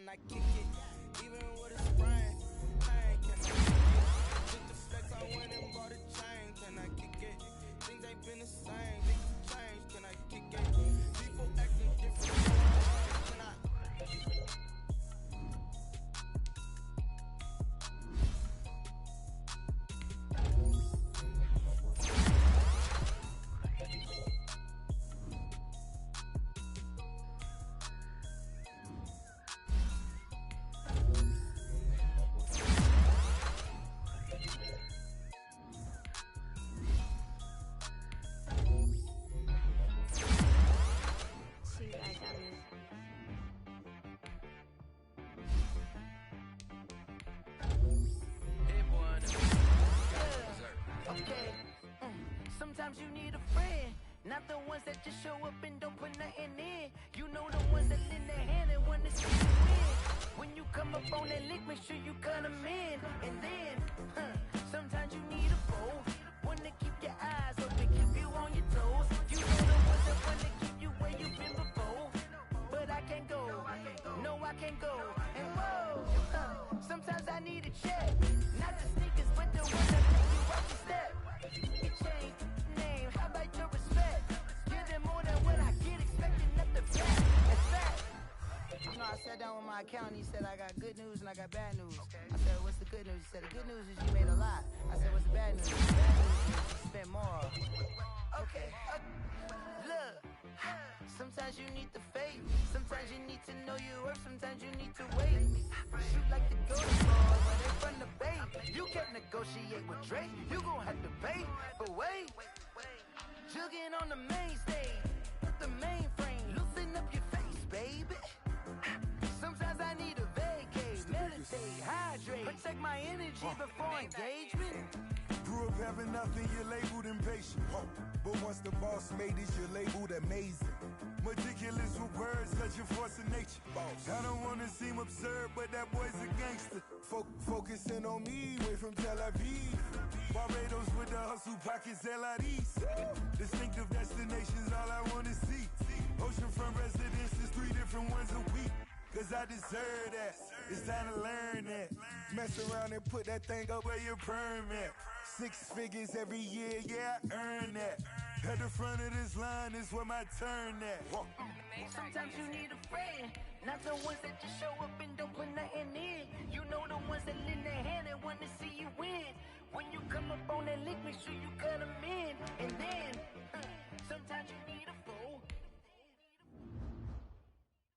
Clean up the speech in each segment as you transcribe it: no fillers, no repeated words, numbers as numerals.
can I kick it? Even with a sprain, pain, can I kick it? Took the flex, I went and bought a chain, can I kick it? Things ain't been the same, things change, can I kick it? People acting different, can I? Sometimes you need a friend, not the ones that just show up and don't put nothing in. You know the ones that lend their hand and wanna see you win. When you come up on that lick, make sure you cut them in. And then, sometimes you need a foe, one to keep your eyes open, keep you on your toes. You know the ones that wanna keep you where you've been before. But I can't go, no I can't go. And whoa, sometimes I need a check, not the sneakers, but the ones that make you watch your step. It changed. How about your respect? Give them more than what I get, expecting nothing back. In fact, you know, I sat down with my accountant, he said I got good news and I got bad news. I said, what's the good news? He said, the good news is you made a lot. I said, what's the bad news? The bad news is you spent more. Okay, look, sometimes you need the faith, sometimes you need to know your worth, sometimes you need to wait. Shoot like the Golden Boy, where they from the Bay. You can't negotiate with Drake, you gon' have to pay. But wait, jugging on the main stage, the mainframe, loosen up your face, baby. Sometimes I need a vacate, meditate, hydrate, protect my energy before engagement. Grew up having nothing, you're labeled impatient. But once the boss made it, you're labeled amazing. Meticulous with words, such a force of nature. I don't wanna seem absurd, but that boy's a gangster. Focusing on me, way from Tel Aviv. Barbados with the hustle pockets, LIDs. Distinctive destinations, all I wanna see. Oceanfront residences, 3 different ones a week. Cause I deserve that, it's time to learn that. Mess around and put that thing up where your permit. 6 figures every year, yeah, I earn that. At the front of this line is where my turn at. Sometimes you need a friend, not the ones that just show up and don't put nothing in. You know the ones that lend their hand and wanna see you win. When you come up on that lick, make sure you cut them in. And then, sometimes you need a foe.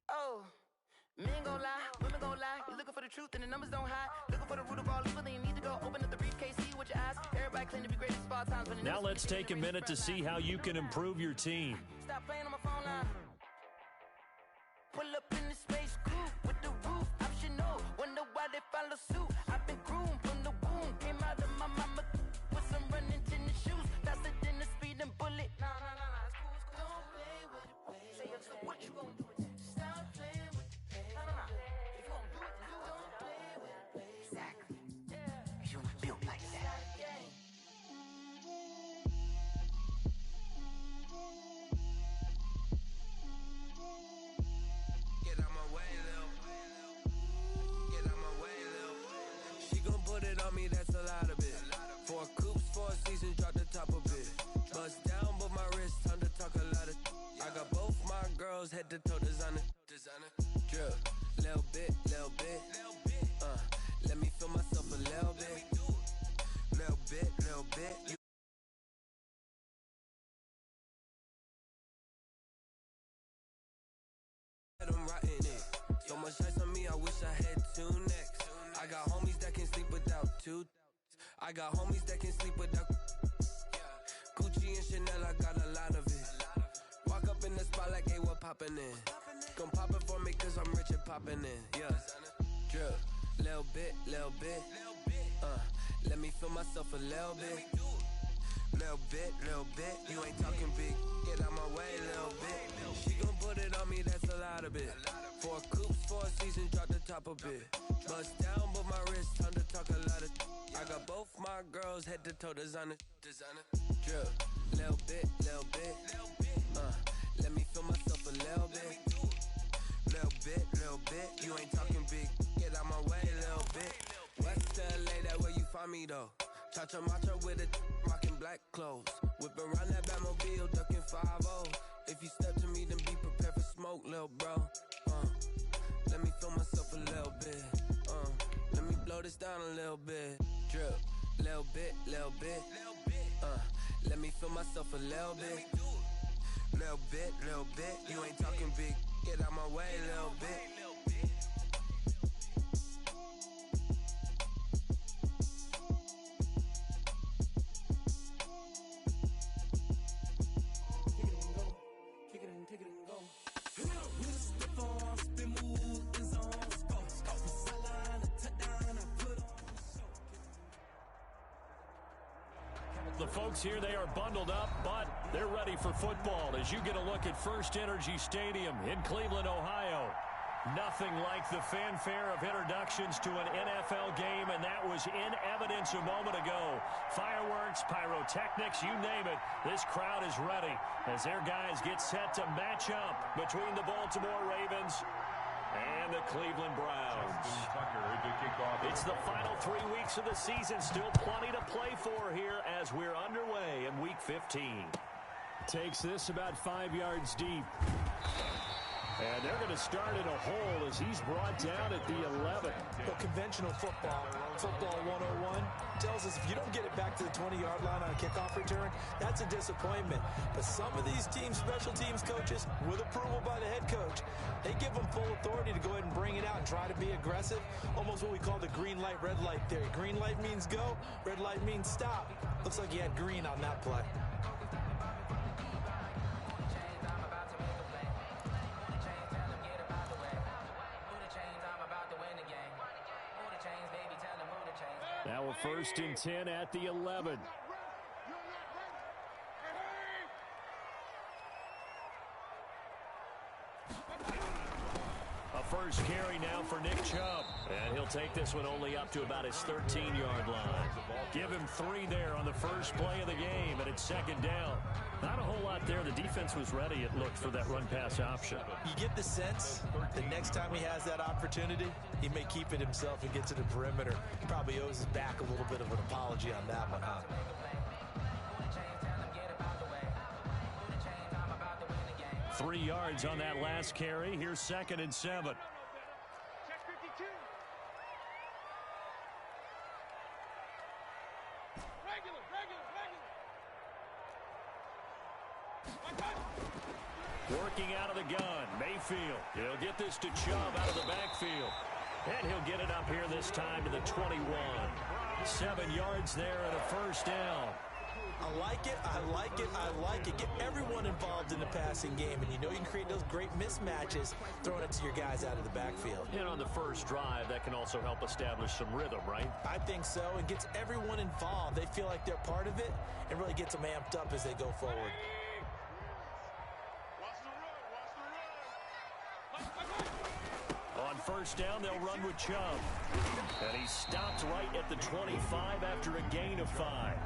Oh. Men gon' lie, women gon' lie. You're looking for the truth and the numbers don't hide. Looking for the root of all evil, then you need to go open up the briefcase, see with your eyes. Everybody claim to be great at small times, but now let's take a minute to see how you can improve your team. Stop playing on my phone line. Pull up in the space coupe with the roof optional. Wonder why they follow suit. I've been groomed from the womb. Came out of my mama with some running tennis shoes. Faster than the speeding bullet. Nah, it's cool. Don't play with it, baby. Say, so what you gon' do? Stop playing with it. If you gon' do it, then don't play with it, baby. Exactly. Yeah. You were built like that. Get out my way, Lil. Get out my way, Lil. She gon' put it on me, that's a lot of it. 4 coops, 4 seasons, drop the top a bit. Bust down, but my wrist, time to talk a lot of. I got both my girls, head to toe designer. Drip, little bit. Let me feel myself a little bit. Little bit. I'm rotting it. So much ice on me, I wish I had 2 necks. I got homies that can sleep without 2. I got homies that can sleep without. Gucci and Chanel, I got a lot of it. Walk up in the spot like, hey, what poppin' in? Gon' pop it for me cause I'm rich and poppin' in. Yeah, drip, little bit. Let me feel myself a little bit. Little bit. You ain't talking big. Get out my way, little bit. She gon' put it on me, that's a lot of it. 4 coops, 4 seasons, drop the top a bit. Bust down, but my wrist, time to talk a lot of. I got both my girls, head to toe designer. Drip, little bit. Let me feel myself a little bit. Little bit. little bit. You ain't talking big, get out my way, little bit. West LA, that where you find me though. Chacha macha with a rockin' black clothes. Whip around that Batmobile, ducking 5-0. If you step to me, then be prepared for smoke, little bro. Let me feel myself a little bit. Let me blow this down a little bit. Drip, little bit, little bit. Let me feel myself a little bit. Little bit, little bit. You ain't talking big. Get out my way, little bit. The folks here, they are bundled up, but they're ready for football as you get a look at First Energy Stadium in Cleveland, Ohio. Nothing like the fanfare of introductions to an NFL game, and that was in evidence a moment ago. Fireworks, pyrotechnics, you name it. This crowd is ready as their guys get set to match up between the Baltimore Ravens and the Cleveland Browns. It's the final 3 weeks of the season. Still plenty to play for here as we're underway in Week 15. Takes this about 5 yards deep. And they're going to start in a hole as he's brought down at the 11. Well, conventional football 101, tells us if you don't get it back to the 20-yard line on a kickoff return, that's a disappointment. But some of these teams, special teams coaches, with approval by the head coach, they give them full authority to go ahead and bring it out and try to be aggressive. Almost what we call the green light, red light theory. Green light means go, red light means stop. Looks like he had green on that play. Now a 1st and 10 at the 11. A first carry now for Nick Chubb. And he'll take this one only up to about his 13-yard line. Give him 3 there on the first play of the game, and it's 2nd down. Not a whole lot there. The defense was ready, it looked, for that run-pass option. You get the sense that next time he has that opportunity, he may keep it himself and get to the perimeter. He probably owes his back a little bit of an apology on that one, huh? Three yards on that last carry. Here's 2nd and 7. Working out of the gun, Mayfield. He'll get this to Chubb out of the backfield. And he'll get it up here this time to the 21. 7 yards there and a 1st down. I like it, I like it, I like it. Get everyone involved in the passing game, and you know you can create those great mismatches throwing it to your guys out of the backfield. And on the first drive, that can also help establish some rhythm, right? I think so, and gets everyone involved. They feel like they're part of it, and really gets them amped up as they go forward. On 1st down, they'll run with Chubb. And he stopped right at the 25 after a gain of 5.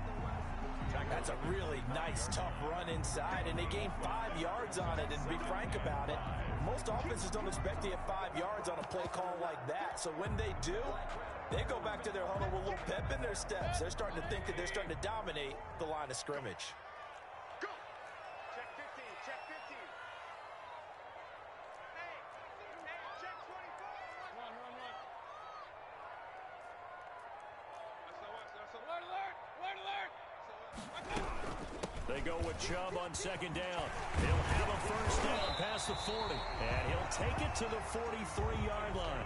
That's a really nice, tough run inside, and they gain 5 yards on it. And to be frank about it, most offenses don't expect to get 5 yards on a play call like that. So when they do, they go back to their huddle with a little pep in their steps. They're starting to think that they're starting to dominate the line of scrimmage. Go. Check 15, check 15. Hey, check 24. Run. Alert, alert. They go with Chubb on 2nd down. He'll have a 1st down past the 40. And he'll take it to the 43-yard line.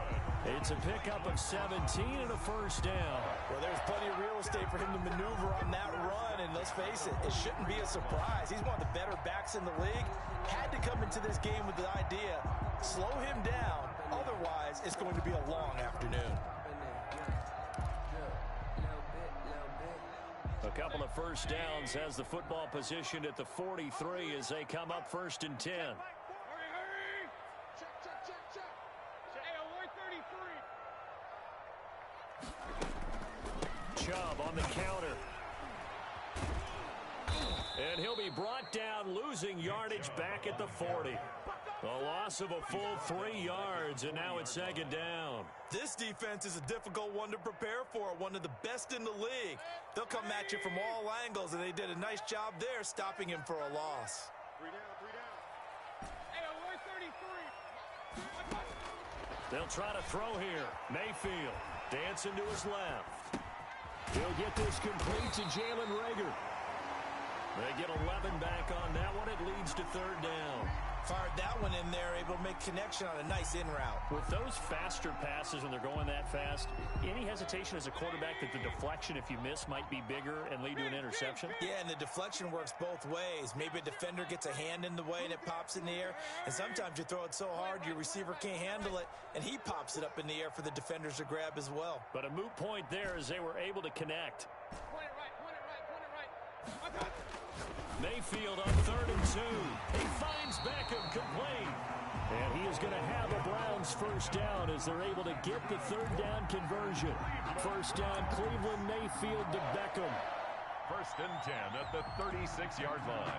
It's a pickup of 17 and a 1st down. Well, there's plenty of real estate for him to maneuver on that run. And let's face it, it shouldn't be a surprise. He's one of the better backs in the league. Had to come into this game with the idea, slow him down. Otherwise, it's going to be a long afternoon. A couple of 1st downs has the football positioned at the 43 as they come up 1st and 10. Hurry. Check. Hey, alert 33. Chubb on the counter. And he'll be brought down, losing yardage back at the 40. A loss of a full 3 yards, and now it's second down. This defense is a difficult one to prepare for, one of the best in the league. They'll come at you from all angles, and they did a nice job there stopping him for a loss. 3 down, 3 down. Hey, we're 33. They'll try to throw here. Mayfield dancing to his left. He'll get this complete to Jalen Reagor. They get 11 back on that one. It leads to third down. Fired that one in there, able to make connection on a nice in route. With those faster passes when they're going that fast, any hesitation as a quarterback that the deflection, if you miss, might be bigger and lead to an interception? Yeah, and the deflection works both ways. Maybe a defender gets a hand in the way and it pops in the air, and sometimes you throw it so hard your receiver can't handle it, and he pops it up in the air for the defenders to grab as well. But a moot point there as they were able to connect. Point it right, point it right, point it right. Mayfield on 3rd and 2. He finds Beckham complete. And he is going to have a Browns first down as they're able to get the third down conversion. First down, Cleveland, Mayfield to Beckham. 1st and 10 at the 36-yard line.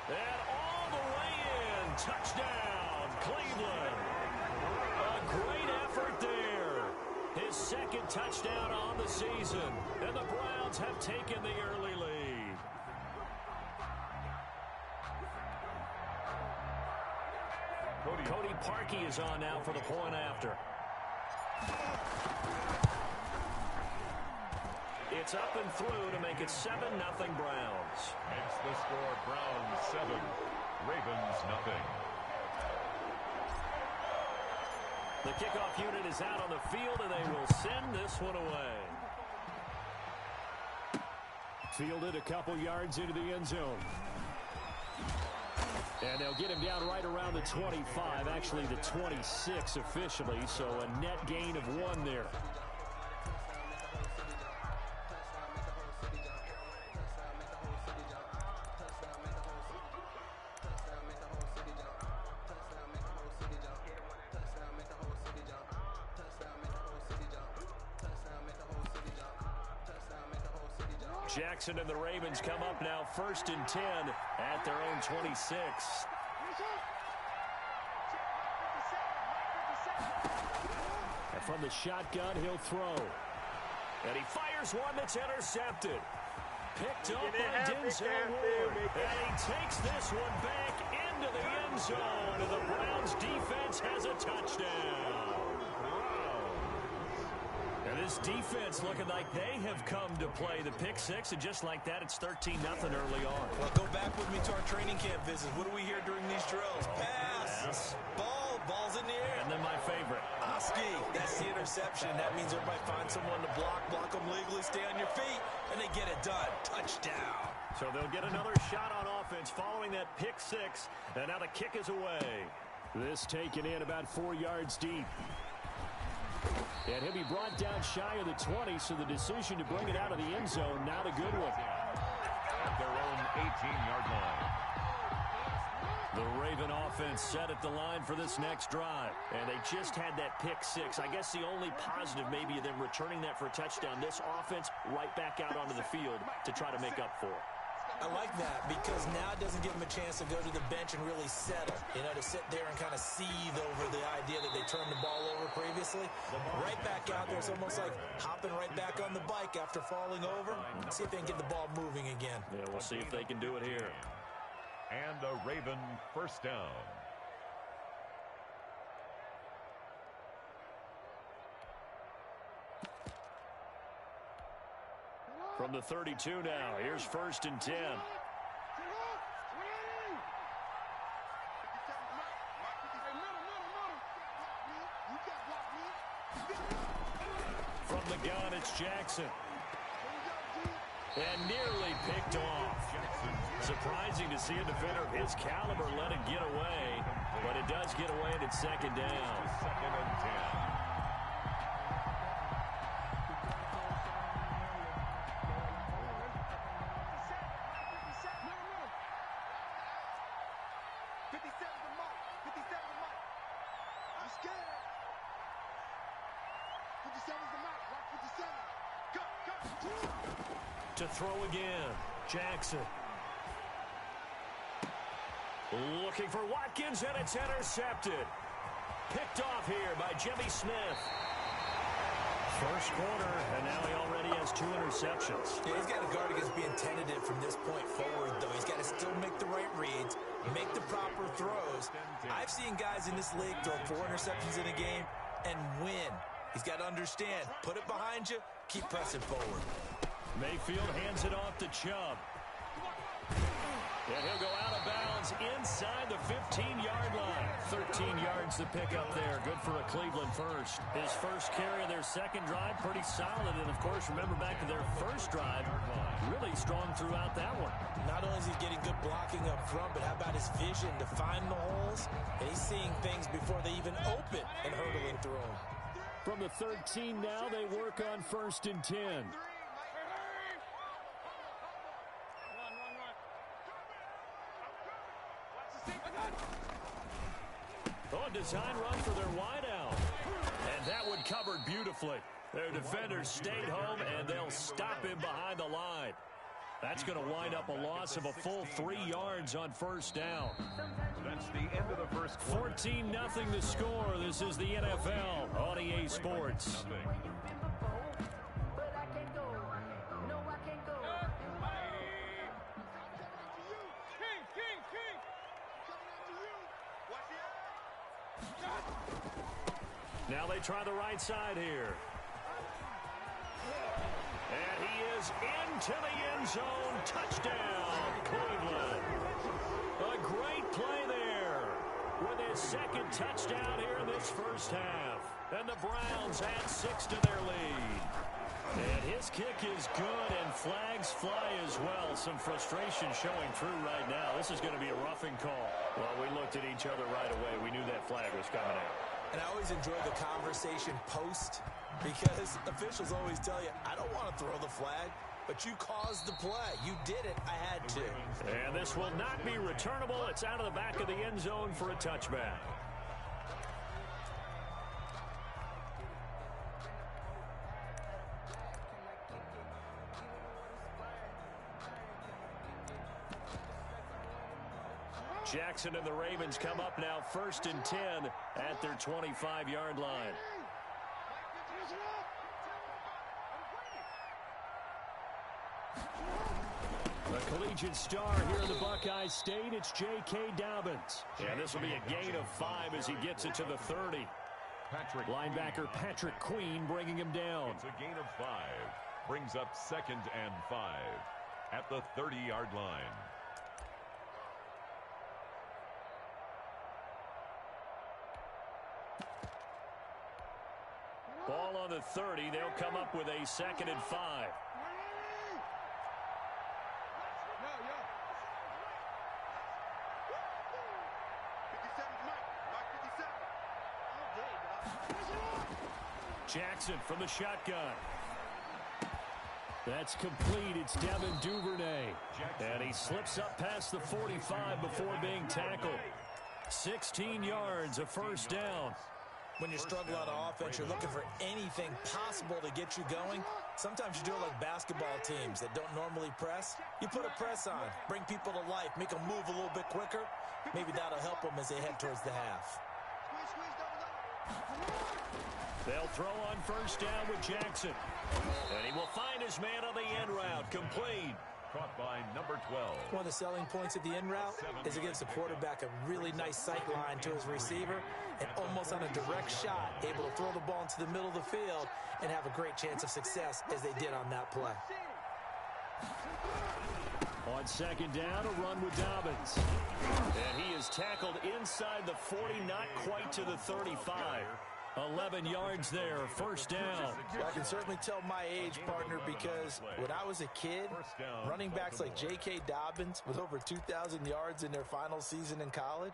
And all the way in. Touchdown, Cleveland. A great effort there. His 2nd touchdown on the season. And the Browns have taken the early lead. Cody Parkey is on now for the point after. It's up and through to make it 7-0 Browns. Makes the score Browns 7, Ravens nothing. The kickoff unit is out on the field, and they will send this one away. Fielded a couple yards into the end zone. And they'll get him down right around the 25, actually the 26 officially, so a net gain of 1 there. Jackson and the Ravens come up now 1st and 10 at their own 26. And from the shotgun, he'll throw. And he fires one that's intercepted. Picked up by Denzel Ward. And he takes this one back into the end zone. And the Browns defense has a touchdown. And this defense looking like they have come to play the pick six, and just like that, it's 13-0 early on. Well, go back with me to our training camp visits. What do we hear during these drills? Pass, ball's in the air. And then my favorite. Oski, that's the interception. That means everybody finds someone to block them legally, stay on your feet, and they get it done. Touchdown. So they'll get another shot on offense following that pick six, and now the kick is away. This taken in about 4 yards deep. And he'll be brought down shy of the 20, so the decision to bring it out of the end zone, not a good one. At their own 18-yard line. The Raven offense set at the line for this next drive. And they just had that pick six. I guess the only positive maybe of them returning that for a touchdown. This offense right back out onto the field to try to make up for it. I like that because now it doesn't give them a chance to go to the bench and really settle, to sit there and kind of seethe over the idea that they turned the ball over previously. Right back out there, it's almost like hopping right back on the bike after falling over. See if they can get the ball moving again. Yeah, we'll see if they can do it here. And a Raven first down. From the 32 now, here's 1st and 10. From the gun, it's Jackson. And nearly picked off. Surprising to see a defender of his caliber let it get away, but it does get away and it's 2nd down. 2nd and 10. To throw again, Jackson. Looking for Watkins, and it's intercepted. Picked off here by Jimmy Smith. First quarter, and now he already has 2 interceptions. Yeah, he's got to guard against being tentative from this point forward, though. He's got to still make the right reads, make the proper throws. I've seen guys in this league throw 4 interceptions in a game and win. He's got to understand, put it behind you, keep pressing forward. Mayfield hands it off to Chubb. And he'll go out of bounds inside the 15-yard line. 13 yards to pick up there. Good for a Cleveland first. His first carry of their second drive, pretty solid. And, of course, remember back to their first drive, really strong throughout that one. Not only is he getting good blocking up front, but how about his vision to find the holes? And he's seeing things before they even open and hurdling through them. From the 13 now, they work on 1st and 10. Oh, design run for their wideout. And that one covered beautifully. Their defenders stayed home, and they'll stop him behind the line. That's going to wind up a loss of a full 3 yards on first down. That's the end of the first quarter. 14-0 the score. This is the NFL on EA Sports. Now they try the right side here. And he is into the end zone. Touchdown, Cleveland. A great play there with his second touchdown here in this first half. And the Browns add 6 to their lead. And his kick is good, and flags fly as well. Some frustration showing through right now. This is going to be a roughing call. Well, we looked at each other right away. We knew that flag was coming out. And I always enjoy the conversation post, because officials always tell you, I don't want to throw the flag, but you caused the play. You did it. I had to. And this will not be returnable. It's out of the back of the end zone for a touchback. Jackson and the Ravens come up now 1st and 10 at their 25-yard line. The collegiate star here in the Buckeye State, it's J.K. Dobbins. And this will be a gain of 5 as he gets it to the 30. Linebacker Patrick Queen bringing him down. It's a gain of 5. Brings up 2nd and 5 at the 30-yard line. Ball on the 30. They'll come up with a 2nd and 5. Jackson from the shotgun. That's complete. It's Devin Duvernay. And he slips up past the 45 before being tackled. 16 yards, a first down. When you struggle on offense, you're looking for anything possible to get you going. Sometimes you do it like basketball teams that don't normally press. You put a press on, bring people to life, make them move a little bit quicker. Maybe that'll help them as they head towards the half. They'll throw on first down with Jackson. And he will find his man on the end route. Complete. Caught by number 12. One of the selling points of the end route is it gives the quarterback a really nice sight line to his receiver, and almost on a direct shot, able to throw the ball into the middle of the field and have a great chance of success as they did on that play. On second down, a run with Dobbins. And he is tackled inside the 40, not quite to the 35. 11 yards there, first down. I can certainly tell my age, partner, because when I was a kid, running backs like J.K. Dobbins with over 2,000 yards in their final season in college,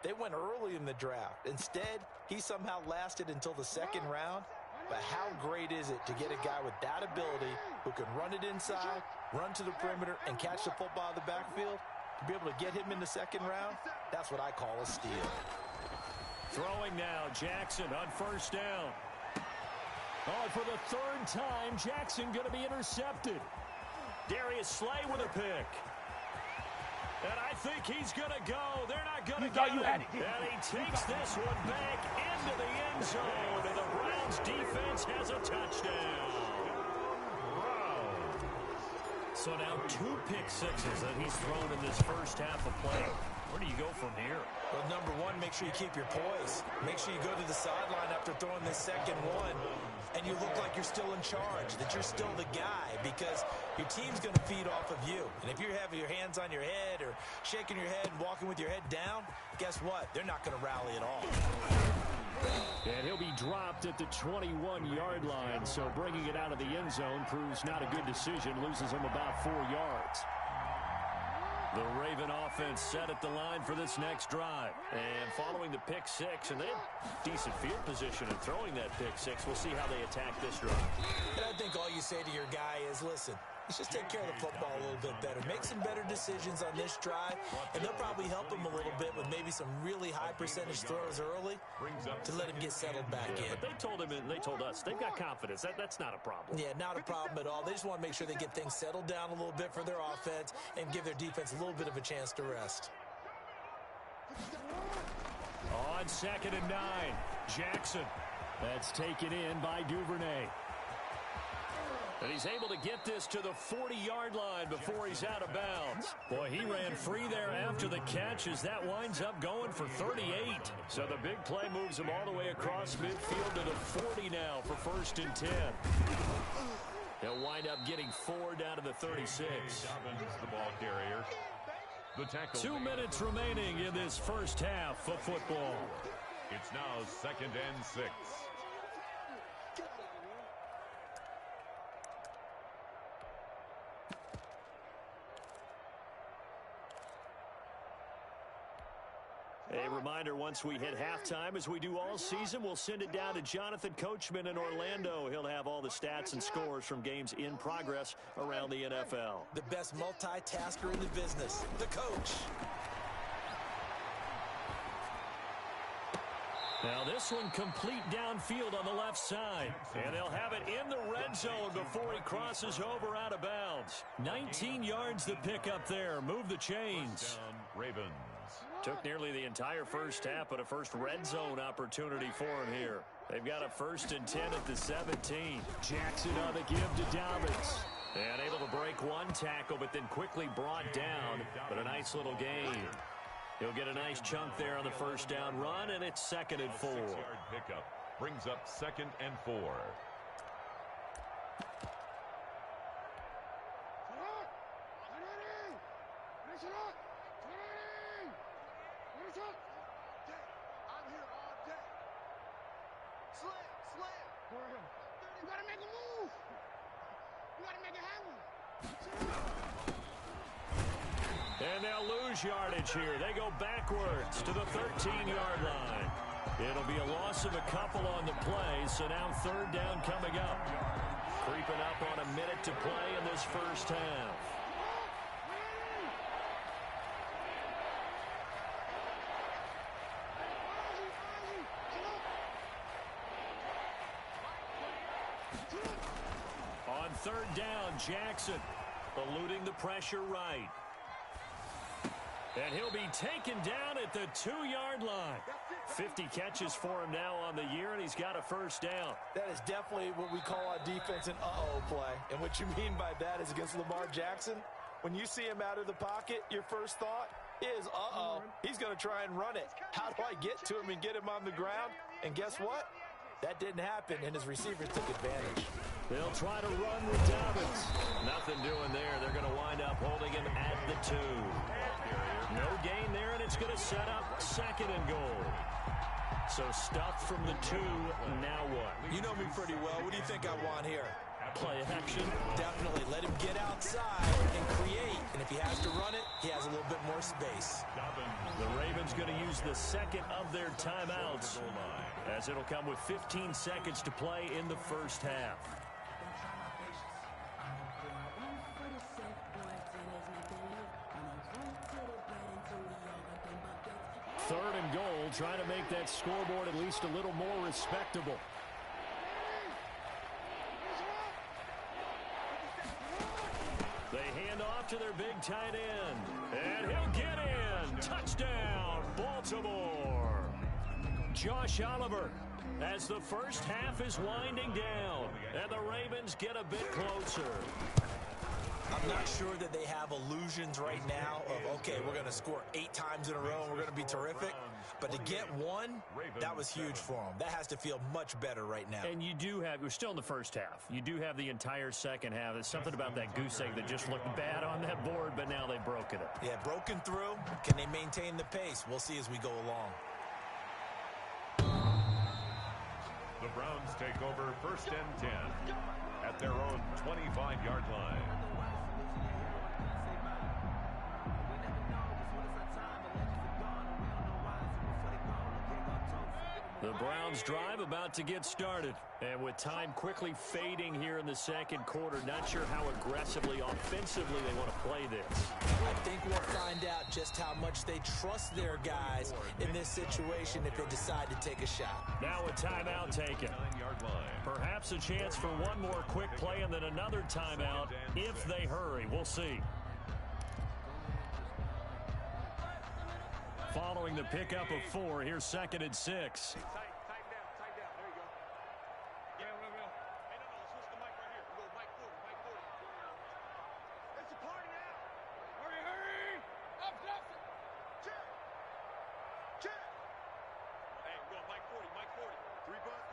they went early in the draft. Instead, he somehow lasted until the second round. But how great is it to get a guy with that ability who can run it inside, run to the perimeter, and catch the football in the backfield? To be able to get him in the second round, that's what I call a steal. Throwing now, Jackson on first down. Oh, for the third time, Jackson going to be intercepted. Darius Slay with a pick. And I think he's going to go. They're not going to get him. And he takes this one back into the end zone. And the Browns defense has a touchdown. So now 2 pick sixes that he's thrown in this first half of play. Where do you go from here? Well, number one, make sure you keep your poise. Make sure you go to the sideline after throwing this second one, and you look like you're still in charge, that you're still the guy, because your team's going to feed off of you. And if you're having your hands on your head or shaking your head and walking with your head down, guess what? They're not going to rally at all. And he'll be dropped at the 21-yard line, so bringing it out of the end zone proves not a good decision, loses him about 4 yards. The Raven offense set at the line for this next drive. And following the pick six, and they have decent field position in throwing that pick six. We'll see how they attack this drive. And I think all you say to your guy is, listen, let's just take care of the football a little bit better. Make some better decisions on this drive, and they'll probably help him a little bit with maybe some really high percentage throws early to let him get settled back in. But they told him, and they told us, they've got confidence. That's not a problem. Yeah, not a problem at all. They just want to make sure they get things settled down a little bit for their offense and give their defense a little bit of a chance to rest. On 2nd and 9, Jackson. That's taken in by Duvernay. And he's able to get this to the 40-yard line before he's out of bounds. Boy, he ran free there after the catch as that winds up going for 38. So the big play moves him all the way across midfield to the 40 now for 1st and 10. He'll wind up getting 4 down to the 36. The ball carrier. The tackle. 2 minutes remaining in this first half of football. It's now 2nd and 6. A reminder, once we hit halftime, as we do all season, we'll send it down to Jonathan Coachman in Orlando. He'll have all the stats and scores from games in progress around the NFL. The best multitasker in the business, the coach. Now this one complete downfield on the left side. And they'll have it in the red zone before he crosses over out of bounds. 19 yards to pick up there. Move the chains. Ravens. Took nearly the entire first half, but a first red zone opportunity for him here. They've got a 1st and 10 at the 17. Jackson on the give to Dobbins. And able to break one tackle, but then quickly brought down. But a nice little gain. He'll get a nice chunk there on the first down run, and it's 2nd and 4. 6-yard pickup brings up 2nd and 4. You gotta make a move. You gotta make it happen. And they'll lose yardage here. They go backwards to the 13-yard line. It'll be a loss of a couple on the play, so now 3rd down coming up. Creeping up on a minute to play in this first half. On 3rd down, Jackson eluding the pressure right. And he'll be taken down at the 2-yard line. 50 catches for him now on the year, and he's got a first down. That is definitely what we call on defense an uh-oh play. And what you mean by that is against Lamar Jackson, when you see him out of the pocket, your first thought is, uh-oh, he's going to try and run it. How do I get to him and get him on the ground? And guess what? That didn't happen, and his receivers took advantage. They'll try to run with Dobbins. Nothing doing there. They're going to wind up holding him at the 2. No gain there, and it's going to set up 2nd and goal. So stuffed from the 2, now what? You know me pretty well. What do you think I want here? Play action. Definitely. Let him get outside and create. And if he has to run it, he has a little bit more space. The Ravens going to use the 2nd of their timeouts, as it'll come with 15 seconds to play in the first half. 3rd and goal, trying to make that scoreboard at least a little more respectable. They hand off to their big tight end. And he'll get in. Touchdown, Baltimore. Josh Oliver, as the first half is winding down, and the Ravens get a bit closer. I'm not sure that they have illusions right now of, okay, we're going to score 8 times in a row and we're going to be terrific. But to get one, that was huge for them. That has to feel much better right now. And you do have, we're still in the first half. You do have the entire second half. There's something about that goose egg that just looked bad on that board, but now they've broken it. Yeah, broken through. Can they maintain the pace? We'll see as we go along. The Browns take over 1st and 10 at their own 25-yard line. The Browns drive about to get started. And with time quickly fading here in the second quarter, not sure how aggressively, offensively they want to play this. I think we'll find out just how much they trust their guys in this situation if they decide to take a shot. Now a timeout taken. Perhaps a chance for one more quick play and then another timeout if they hurry. We'll see. Following the pickup of 4, here's 2nd and 6. Tight down. There you go. Yeah, well. Hey, no, switch the mic right here. We'll go mic 40. It's a party now. Hurry. Up, Johnson. Check. Hey, we're going mic 40. 3 buzz.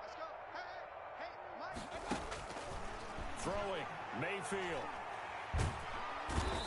Let's go. Hey, Mike. Throwing, Mayfield.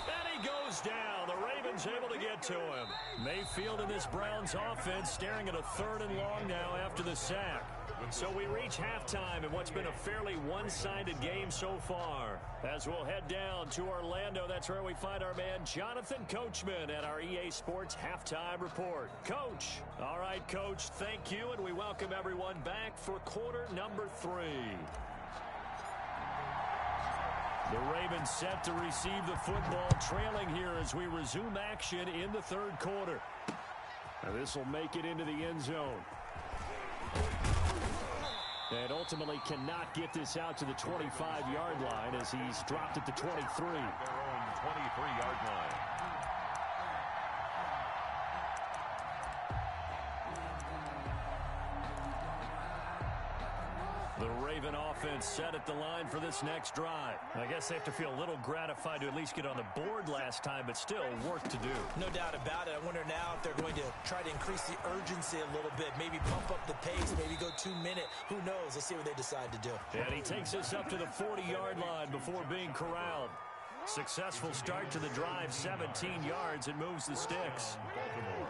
And he goes down. The Ravens able to get to him. Mayfield in this Browns offense staring at a 3rd and long now after the sack. So we reach halftime in what's been a fairly one-sided game so far. As we'll head down to Orlando, that's where we find our man Jonathan Coachman at our EA Sports Halftime Report. Coach. All right, Coach, thank you, and we welcome everyone back for quarter number 3. The Ravens set to receive the football, trailing here as we resume action in the 3rd quarter. And this will make it into the end zone. And ultimately cannot get this out to the 25-yard line as he's dropped at the 23. Their own 23-yard line. The Raven offense set at the line for this next drive. I guess they have to feel a little gratified to at least get on the board last time, but still work to do. No doubt about it. I wonder now if they're going to try to increase the urgency a little bit, maybe pump up the pace, maybe go 2-minute. Who knows? Let's see what they decide to do. And he takes us up to the 40-yard line before being corralled. Successful start to the drive, 17 yards, and moves the sticks. Baltimore.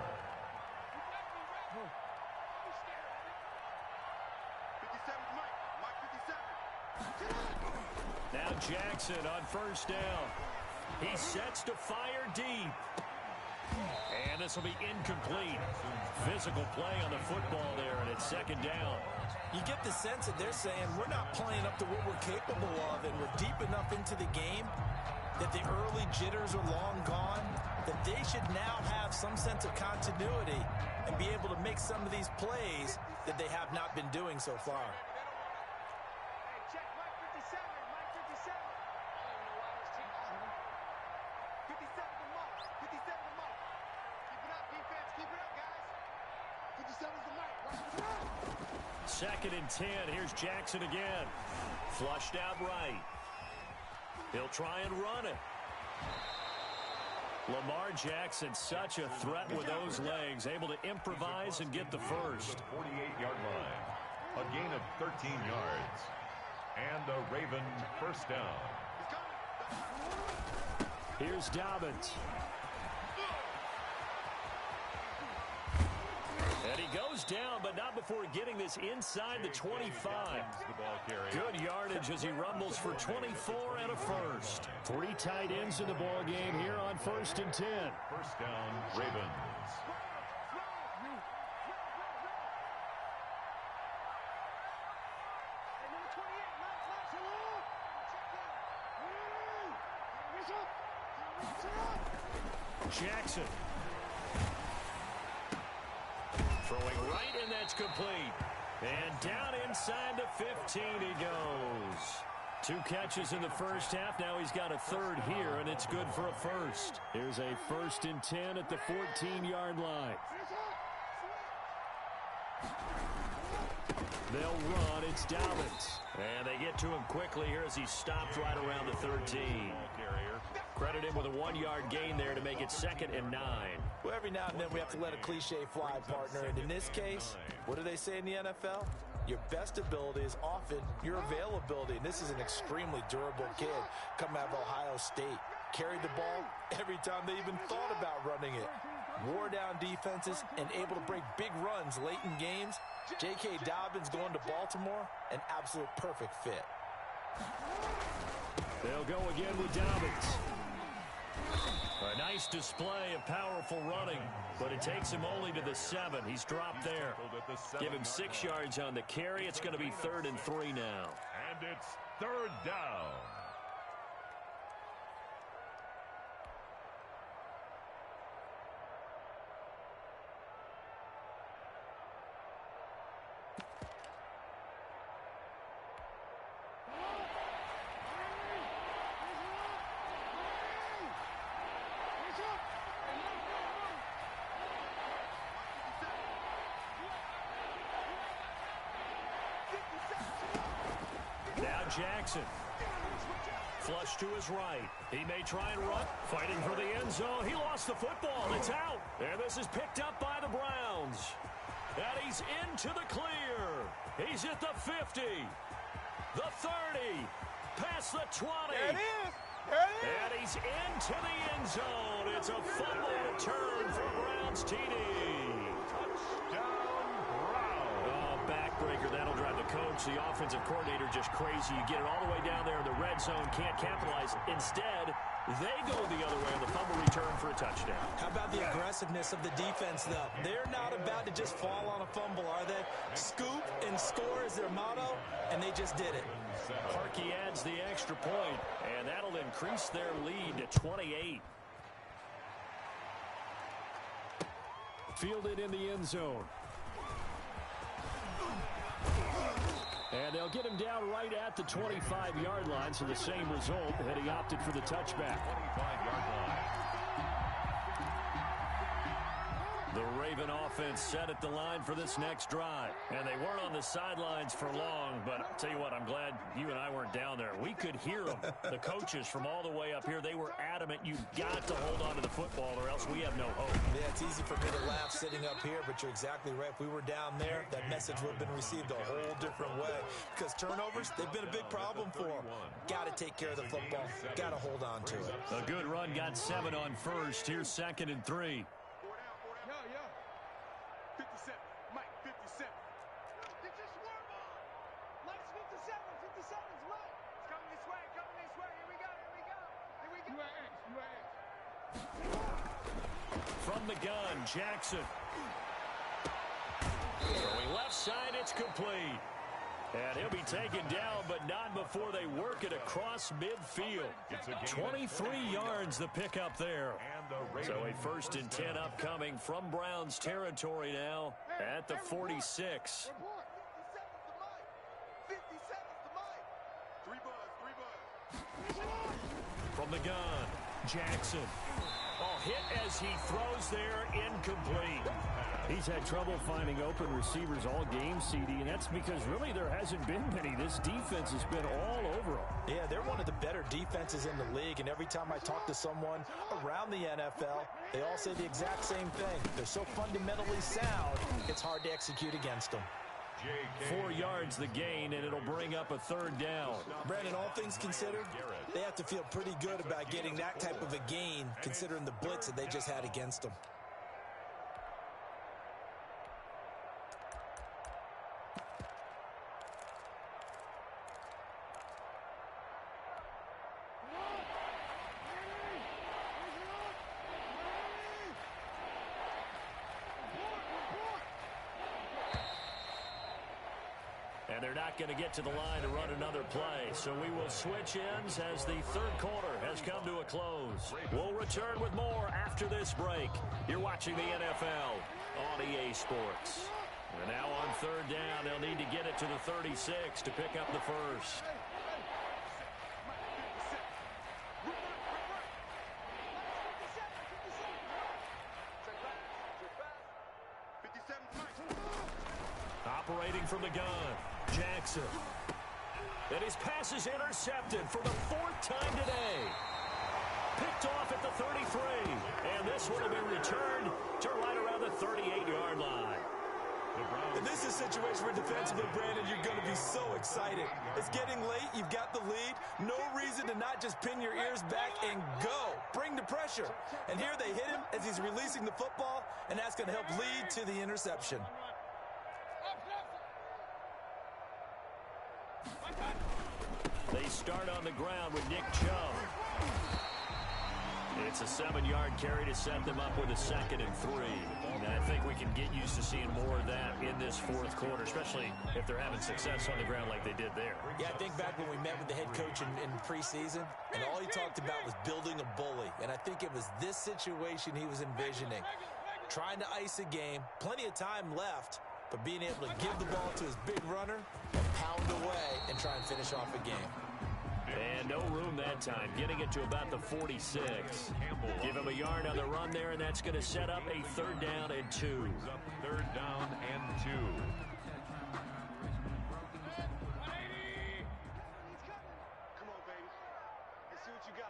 Now Jackson on 1st down. He sets to fire deep. And this will be incomplete. Physical play on the football there, and it's 2nd down. You get the sense that they're saying we're not playing up to what we're capable of, and we're deep enough into the game that the early jitters are long gone, that they should now have some sense of continuity and be able to make some of these plays that they have not been doing so far. Second and 10. Here's Jackson again. Flushed out right. He'll try and run it. Lamar Jackson, such a threat with those legs, able to improvise and get the first. 48-yard line. A gain of 13 yards. And a Raven 1st down. Here's Dobbins. And he goes down, but not before getting this inside the 25. Good yardage as he rumbles for 24 and a first. 3 tight ends in the ball game here on 1st and 10. 1st down, Ravens. Jackson. Throwing right, and that's complete. And down inside the 15 he goes. 2 catches in the first half. Now he's got a third here, and it's good for a first. Here's a 1st and 10 at the 14-yard line. They'll run. It's Dobbins. And they get to him quickly here as he stopped right around the 13. Credit him with a 1-yard gain there to make it 2nd and 9. Well, every now and then we have to let a cliche fly, partner. And in this case, what do they say in the NFL? Your best ability is often your availability. And this is an extremely durable kid coming out of Ohio State. Carried the ball every time they even thought about running it. Wore down defenses and able to break big runs late in games. J.K. Dobbins going to Baltimore, an absolute perfect fit. They'll go again with Dobbins. A nice display of powerful running, but it takes him only to the 7. He's dropped there. Give him 6 yards on the carry. It's going to be 3rd and 3 now. And it's 3rd down. Jackson. Flush to his right. He may try and run. Fighting for the end zone. He lost the football. It's out. And this is picked up by the Browns. And he's into the clear. He's at the 50. The 30. Past the 20. There it is. There it is. And he's into the end zone. It's a fumble return for Browns TD. Touchdown, Browns. Oh, backbreaker. That'll drive the coach, the offensive coordinator, just crazy. You get it all the way down there in the red zone, can't capitalize. Instead, they go the other way on the fumble return for a touchdown. How about the aggressiveness of the defense, though? They're not about to just fall on a fumble, are they? Scoop and score is their motto, and they just did it. Harkey adds the extra point, and that'll increase their lead to 28. Fielded in the end zone. And they'll get him down right at the 25-yard line, so the same result, and he opted for the touchback. 25-yard line. The Raven offense set at the line for this next drive. And they weren't on the sidelines for long, but I'll tell you what, I'm glad you and I weren't down there. We could hear them. The coaches from all the way up here, they were adamant, you've got to hold on to the football or else we have no hope. Yeah, it's easy for me to laugh sitting up here, but you're exactly right. If we were down there, that message would have been received a whole different way. Because turnovers, they've been a big problem for them. Got to take care of the football. Got to hold on to it. A good run, got 7 on first. Here's 2nd and 3. Yeah. 57. Mike, 57. Get your swarm on. Mike's 57. 57's Mike. It's coming this way. Here we go. You are X. From the gun, Jackson. Throwing left side, it's complete. And he'll be taken down, but not before they work it across midfield. 23 yards the pickup there. So a 1st and 10 upcoming from Browns territory now at the 46. Report. 57's the Mike. 57's the Mike. 3 buzz. From the gun, Jackson. Oh, hit as he throws there, incomplete. He's had trouble finding open receivers all game, CD, and that's because really there hasn't been many. This defense has been all over them. Yeah, they're one of the better defenses in the league, and every time I talk to someone around the NFL, they all say the exact same thing. They're so fundamentally sound, it's hard to execute against them. 4 yards the gain, and it'll bring up a 3rd down. Brandon, all things considered, they have to feel pretty good about getting that type of a gain, considering the blitz that they just had against them. And they're not going to get to the line to run another play. So we will switch ends as the third quarter has come to a close. We'll return with more after this break. You're watching the NFL on EA Sports. And now on third down, they'll need to get it to the 36 to pick up the first. Operating from the gun, Jackson. And his pass is intercepted for the fourth time today. Picked off at the 33. And this one will be returned to right around the 38-yard line. And this is a situation where defensively, Brandon, you're going to be so excited. It's getting late. You've got the lead. No reason to not just pin your ears back and go. Bring the pressure. And here they hit him as he's releasing the football, and that's going to help lead to the interception. They start on the ground with Nick Chubb. It's a 7-yard carry to set them up with a 2nd and 3. And I think we can get used to seeing more of that in this fourth quarter, especially if they're having success on the ground like they did there. Yeah, I think back when we met with the head coach in preseason, and all he talked about was building a bully. And I think it was this situation he was envisioning. Trying to ice a game, plenty of time left, but being able to give the ball to his big runner and pound away and try and finish off a game. And no room that time, getting it to about the 46. Give him a yard on the run there, and that's going to set up a 3rd down and 2. Third down and 2. Come on, baby. Let's see what you got.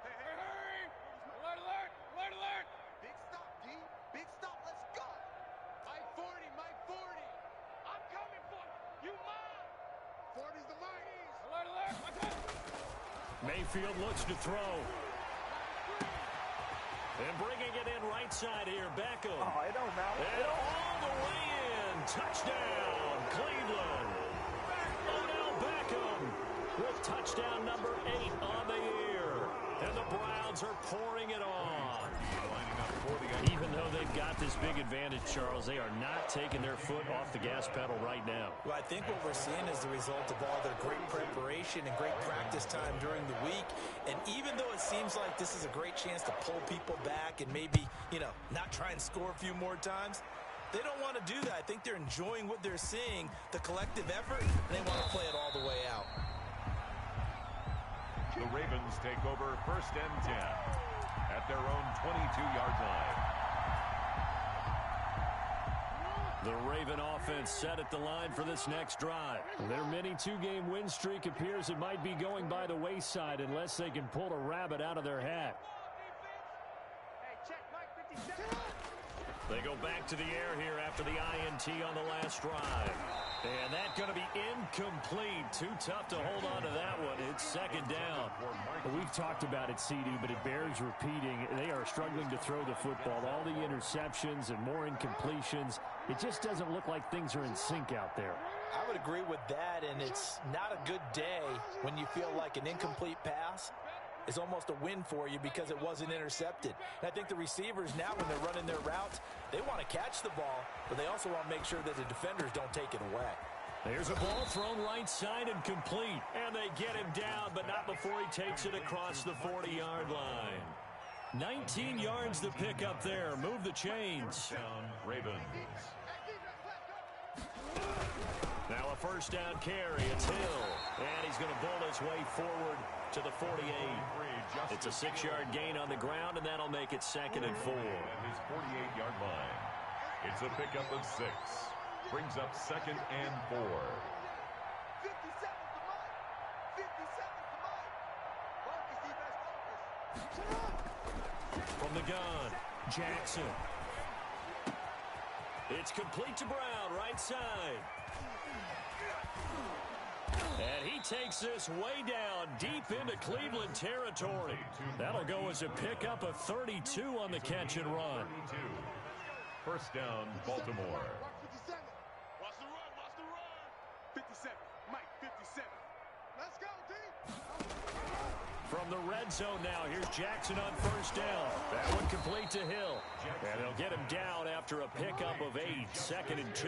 Hey, hey, hey! Alert, alert! Alert, alert! Big stop, D. Big stop. Let's go. Mike 40, Mike 40. I'm coming for you. You mine. 40's the mic. Alert, alert! Mayfield looks to throw. And bringing it in right side here, Beckham. Oh, it don't matter. And all the way in. Touchdown, Cleveland. Odell Beckham with touchdown number 8 on the year. And the Browns are pouring it on. Even though they've got this big advantage, Charles, they are not taking their foot off the gas pedal right now. Well, I think what we're seeing is the result of all their great preparation and great practice time during the week. And even though it seems like this is a great chance to pull people back and maybe, not try and score a few more times, they don't want to do that. I think they're enjoying what they're seeing, the collective effort, and they want to play it all the way out. The Ravens take over 1st and 10 at their own 22-yard line. The Raven offense set at the line for this next drive. Their mini 2-game win streak appears it might be going by the wayside unless they can pull a rabbit out of their hat. They go back to the air here after the INT on the last drive. And that's going to be incomplete. Too tough to hold on to that one. It's 2nd down. We've talked about it, CD, but it bears repeating. They are struggling to throw the football. All the interceptions and more incompletions. It just doesn't look like things are in sync out there. I would agree with that, and it's not a good day when you feel like an incomplete pass is almost a win for you because it wasn't intercepted. And I think the receivers now, when they're running their routes, they want to catch the ball, but they also want to make sure that the defenders don't take it away. There's a ball thrown right side and complete. And they get him down, but not before he takes it across the 40-yard line. 19 yards to pick up there. Move the chains. Down, Ravens. Now a 1st down carry. It's Hill. And he's going to bull his way forward to the 48. It's a 6-yard gain on the ground, and that'll make it 2nd and 4. At his 48-yard line. It's a pickup of 6. Brings up 2nd and 4. 57's the mic. 57's the mic. Focus, defense, focus. From the gun, Jackson. It's complete to Brown, right side. And he takes this way down, deep into Cleveland territory. That'll go as a pickup of 32 on the catch and run. 32. 1st down, Baltimore. Watch 57. Watch the run, watch the run. 57, Mike, 57. Let's go, D. From the red zone now, here's Jackson on 1st down. That one complete to Hill. And they'll get him down after a pickup of 8, 2nd and 2.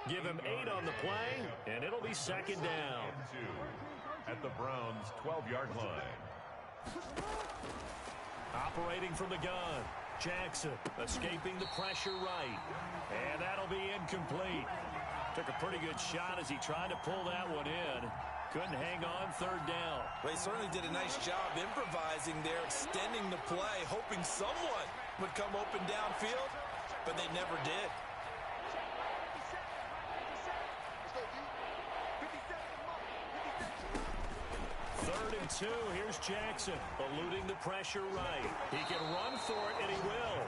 Give him 8 on the play, and it'll be second down. At the Browns' 12-yard line. Operating from the gun. Jackson escaping the pressure right. And that'll be incomplete. Took a pretty good shot as he tried to pull that one in. Couldn't hang on third down. Well, he certainly did a nice job improvising there, extending the play, hoping someone would come open downfield, but they never did. Third and 2. Here's Jackson eluding the pressure right. He can run for it, and he will.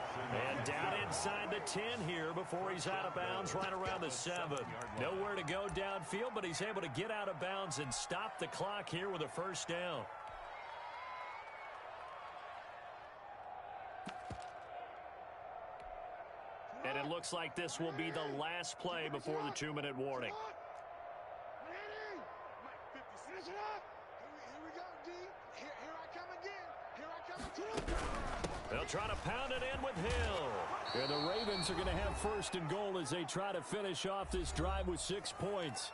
And down inside the 10 here before he's out of bounds right around the 7. Nowhere to go downfield, but he's able to get out of bounds and stop the clock here with a first down. And it looks like this will be the last play before the 2-minute warning. They'll try to pound it in with Hill. And the Ravens are going to have first and goal as they try to finish off this drive with 6 points.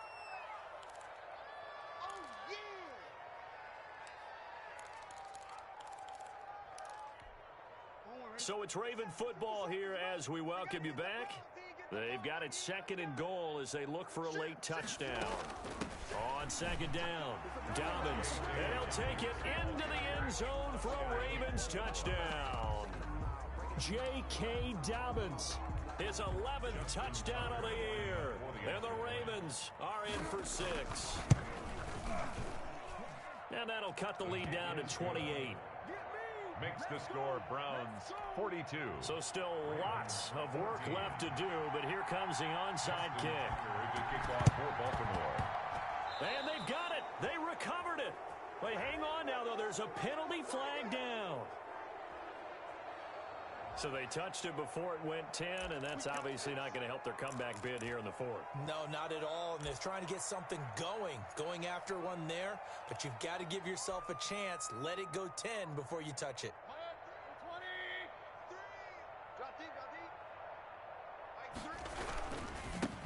So it's Raven football here as we welcome you back. They've got it second and goal as they look for a late touchdown. On second down, Dobbins, and he'll take it into the end zone for a Ravens touchdown. J.K. Dobbins, his 11th touchdown of the year, and the Ravens are in for 6. And that'll cut the lead down to 28. Makes the score Browns 42. So still lots of work left to do, but here comes the onside kick. Good kickoff for Baltimore. And they've got it. They recovered it. Wait, hang on now, though. There's a penalty flag down. So they touched it before it went 10, and that's obviously not going to help their comeback bid here in the 4th. No, not at all. And they're trying to get something going after one there. But you've got to give yourself a chance. Let it go 10 before you touch it.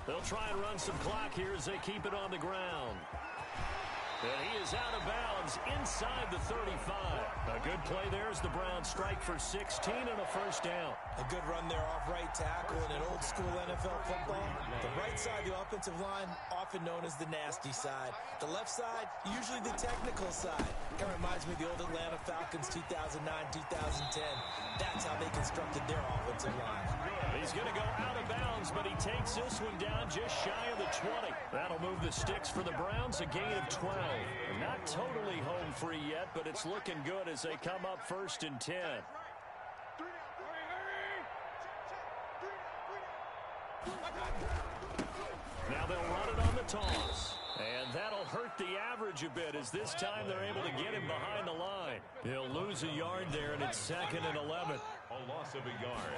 They'll try and run some clock here as they keep it on the ground. And he is out of bounds inside the 35. A good play there as the Browns strike for 16 and a first down. A good run there off right tackle in an old school NFL football. The right side of the offensive line, often known as the nasty side. The left side, usually the technical side. Kind of reminds me of the old Atlanta Falcons 2009, 2010. That's how they constructed their offensive line. He's going to go out of bounds, but he takes this one down just shy of the 20. That'll move the sticks for the Browns, a gain of 12. Not totally home free yet, but it's looking good as they come up first and 10. Now they'll run it on the toss. And that'll hurt the average a bit as this time they're able to get him behind the line. He'll lose a yard there, and it's second and 11. A loss of a yard.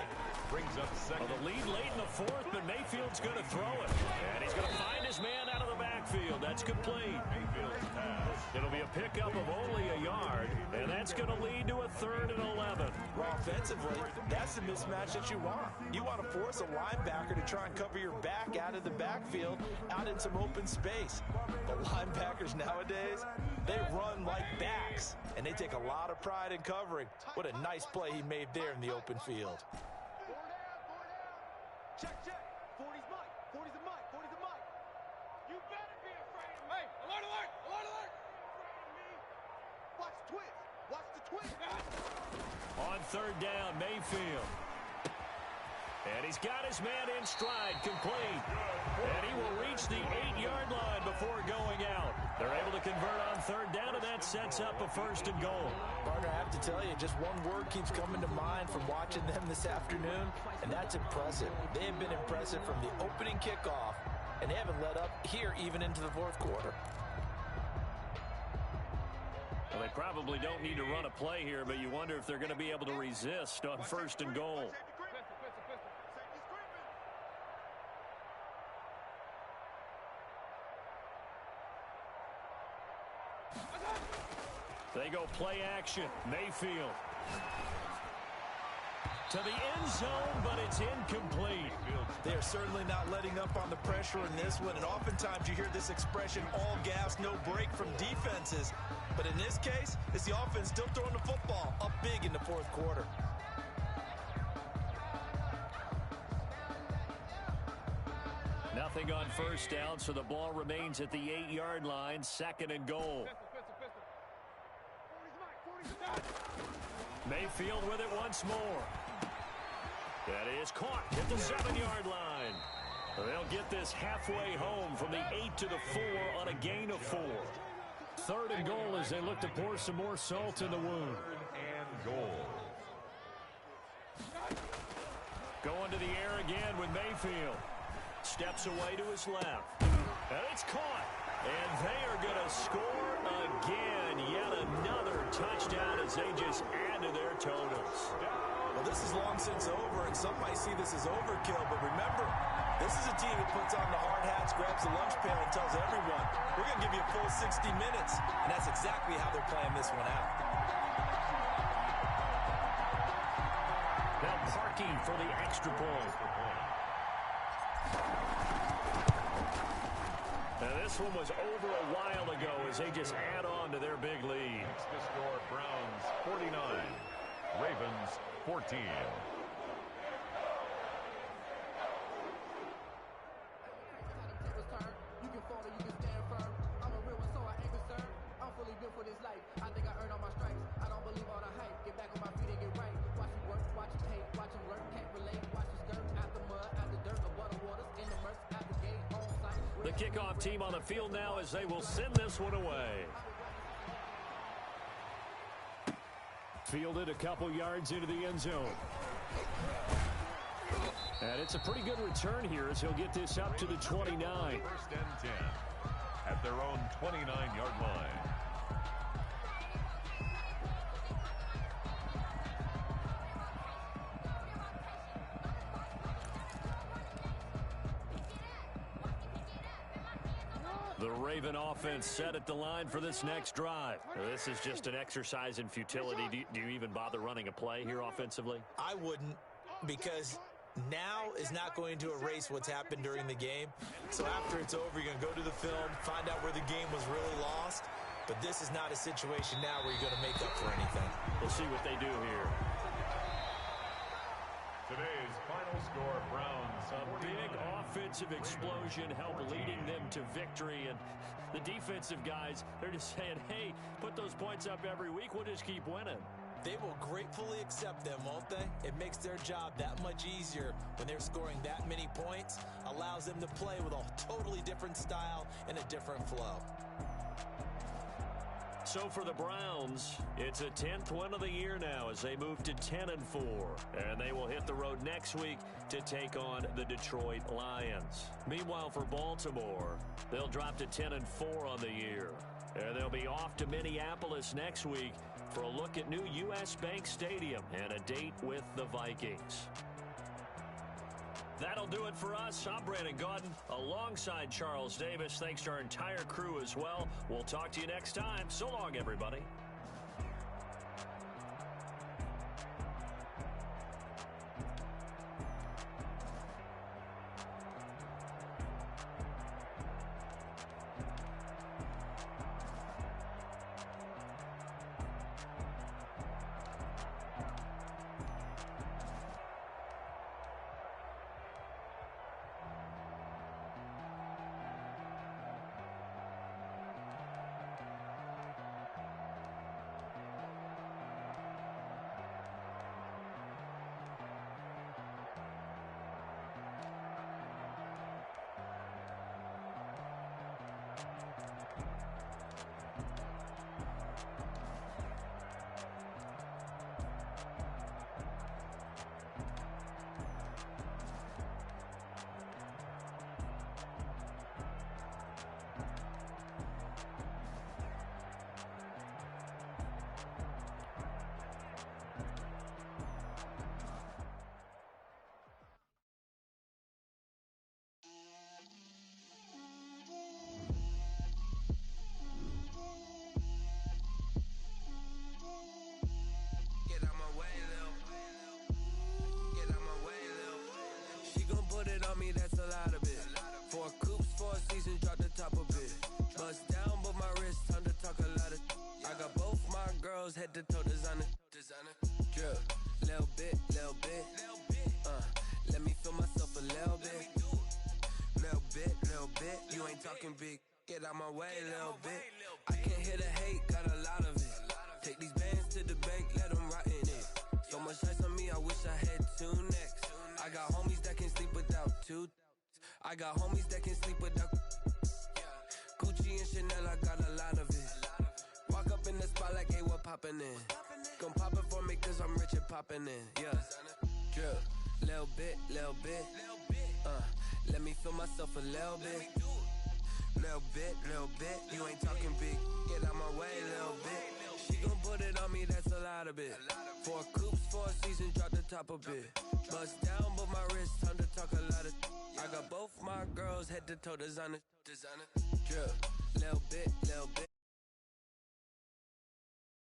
Brings up second. Well, the lead late in the 4th, but Mayfield's going to throw it. And he's going to find his man out of the backfield. That's complete. Mayfield's pass. It'll be a pickup of only a yard, and that's going to lead to a 3rd and 11. Well, offensively, that's the mismatch that you want. You want to force a linebacker to try and cover your back out of the backfield, out in some open space. But linebackers nowadays, they run like backs, and they take a lot of pride in covering. What a nice play he made there in the open field. Check. 40's Mike. 40's the Mike. 40's the Mike. You better be afraid of me. Hey, alert, alert, alert, alert. Watch the twist. Watch the twist. On 3rd down, Mayfield. And he's got his man in stride, complete. And he will reach the 8-yard line before going out. They're able to convert on 3rd down, and that sets up a 1st and goal. Partner, I have to tell you, just one word keeps coming to mind from watching them this afternoon, and that's impressive. They have been impressive from the opening kickoff, and they haven't let up here even into the 4th quarter. Well, they probably don't need to run a play here, but you wonder if they're going to be able to resist on 1st and goal. They go play action. Mayfield. To the end zone, but it's incomplete. They are certainly not letting up on the pressure in this one, and oftentimes you hear this expression, all gas, no break from defenses. But in this case, it's the offense still throwing the football up big in the fourth quarter. Nothing on first down, so the ball remains at the 8-yard line, 2nd and goal. Mayfield with it once more. That is caught at the 7-yard line. They'll get this halfway home from the 8 to the 4 on a gain of 4. 3rd and goal as they look to pour some more salt in the wound. 3rd and goal. Going to the air again with Mayfield. Steps away to his left. And it's caught. And they are going to score again. Yet another touchdown as they just add to their totals. Well, this is long since over, and some might see this as overkill. But remember, this is a team that puts on the hard hats, grabs the lunch pail, and tells everyone, we're going to give you a full 60 minutes. And that's exactly how they're playing this one out. Now parking for the extra point. Now this one was over a while ago as they just add on to their big lead. It's the score, Browns 49, Ravens 14. The kickoff team on the field now as they will send this one away. Fielded a couple yards into the end zone. And it's a pretty good return here as he'll get this up to the 29. 1st and 10 at their own 29-yard line. The Raven offense set at the line for this next drive. This is just an exercise in futility. Do you even bother running a play here offensively? I wouldn't, because now is not going to erase what's happened during the game. So after it's over, you're going to go to the film, find out where the game was really lost. But this is not a situation now where you're going to make up for anything. We'll see what they do here. Today's final score, Browns. A big offensive explosion help leading them to victory. And the defensive guys, they're just saying, hey, put those points up every week. We'll just keep winning. They will gratefully accept them, won't they? It makes their job that much easier when they're scoring that many points. Allows them to play with a totally different style and a different flow. So for the Browns, it's a 10th win of the year now as they move to 10-4. And they will hit the road next week to take on the Detroit Lions. Meanwhile, for Baltimore, they'll drop to 10-4 on the year. And they'll be off to Minneapolis next week for a look at new U.S. Bank Stadium and a date with the Vikings. That'll do it for us. I'm Brandon Gaudin alongside Charles Davis. Thanks to our entire crew as well. We'll talk to you next time. So long, everybody. girls head to toe designer. Drip, little bit. Let me feel myself a little bit. Little bit. You ain't talking big. Get out my way, little bit. I can't hear the hate, got a lot of it. Take these bands to the bank, let them rot in it. So much ice on me, I wish I had two necks. I got homies that can sleep without two. I got homies that can sleep without. Gucci and Chanel, I got a lot of it. Walk up in the spot like, hey, what poppin' in? Gon' pop it for me cause I'm rich and poppin' in, yeah. Drip, little bit. Let me feel myself a little bit. Little bit. You ain't talking big. Get out my way, little bit. She gon' put it on me, that's a lot of it. 4 coops, 4 seasons, drop the top a bit. Bust down, but my wrist, time to talk a lot of. I got both my girls head to toe designer. Drip, little bit.